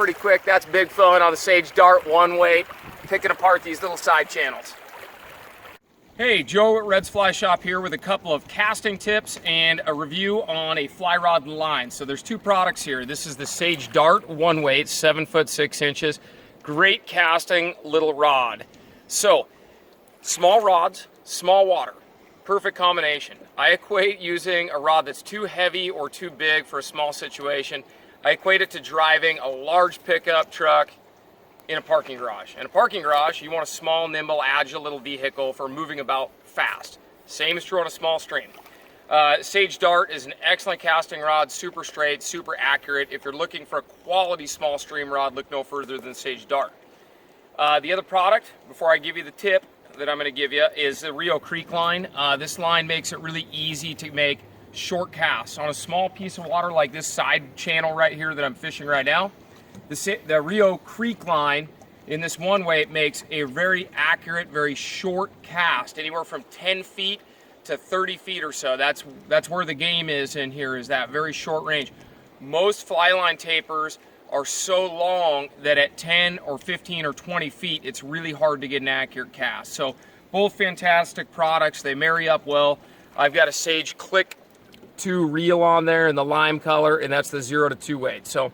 pretty quick. That's big fun on the Sage Dart one weight, picking apart these little side channels. Hey, Joe at Red's Fly Shop here with a couple of casting tips and a review on a fly rod and line. So there's two products here. This is the Sage Dart one weight, 7 foot 6 inches. Great casting little rod. So small rods, small water. Perfect combination. I equate using a rod that's too heavy or too big for a small situation. I equate it to driving a large pickup truck in a parking garage. In a parking garage, you want a small, nimble, agile little vehicle for moving about fast. Same is true on a small stream. Sage Dart is an excellent casting rod, super straight, super accurate. If you're looking for a quality small stream rod, look no further than Sage Dart. The other product, before I give you the tip that I'm going to give you, is the RIO Creek line. This line makes it really easy to make short casts. On a small piece of water like this side channel right here that I'm fishing right now, the RIO Creek line in this one weight makes a very accurate, very short cast, anywhere from 10 feet to 30 feet or so. That's where the game is in here, is that very short range. Most fly line tapers are so long that at 10 or 15 or 20 feet, it's really hard to get an accurate cast. So both fantastic products, they marry up well. I've got a Sage Click 2 reel on there in the lime color, and that's the 0 to 2 weight. So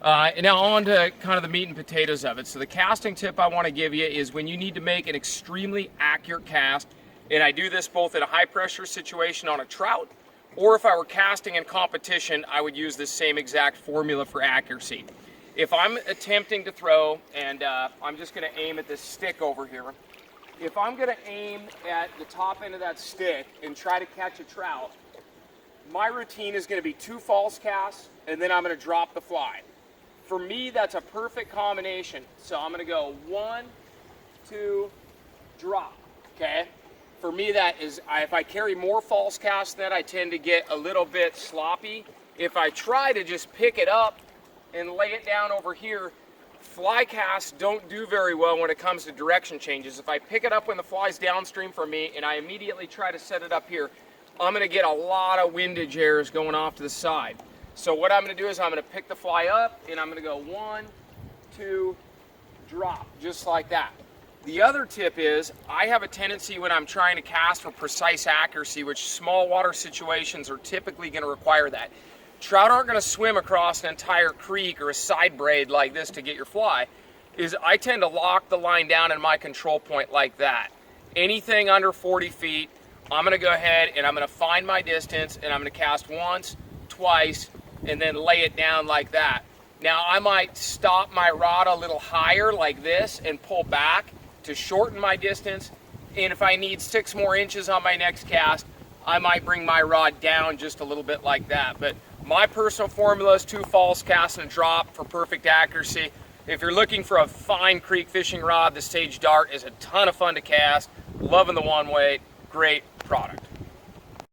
now on to kind of the meat and potatoes of it. So the casting tip I want to give you is when you need to make an extremely accurate cast, and I do this both in a high pressure situation on a trout, or if I were casting in competition, I would use this same exact formula for accuracy. If I'm attempting to throw, and I'm just going to aim at this stick over here, if I'm going to aim at the top end of that stick and try to catch a trout, my routine is going to be 2 false casts, and then I'm going to drop the fly. For me, that's a perfect combination. So I'm going to go 1, 2, drop, okay? For me, that is, if I carry more false casts than that, I tend to get a little bit sloppy. If I try to just pick it up and lay it down over here, fly casts don't do very well when it comes to direction changes. If I pick it up when the fly's downstream from me and I immediately try to set it up here, I'm going to get a lot of windage errors going off to the side. So what I'm going to do is I'm going to pick the fly up and I'm going to go 1, 2, drop, just like that. The other tip is, I have a tendency when I'm trying to cast for precise accuracy, which small water situations are typically going to require that. Trout aren't going to swim across an entire creek or a side braid like this to get your fly, is I tend to lock the line down in my control point like that. Anything under 40 feet, I'm going to go ahead and I'm going to find my distance and I'm going to cast once, twice, and then lay it down like that. Now I might stop my rod a little higher like this and pull back to shorten my distance, and if I need 6 more inches on my next cast, I might bring my rod down just a little bit like that. But my personal formula is 2 false casts and a drop for perfect accuracy. If you're looking for a fine creek fishing rod, the Sage Dart is a ton of fun to cast. Loving the one weight, great product.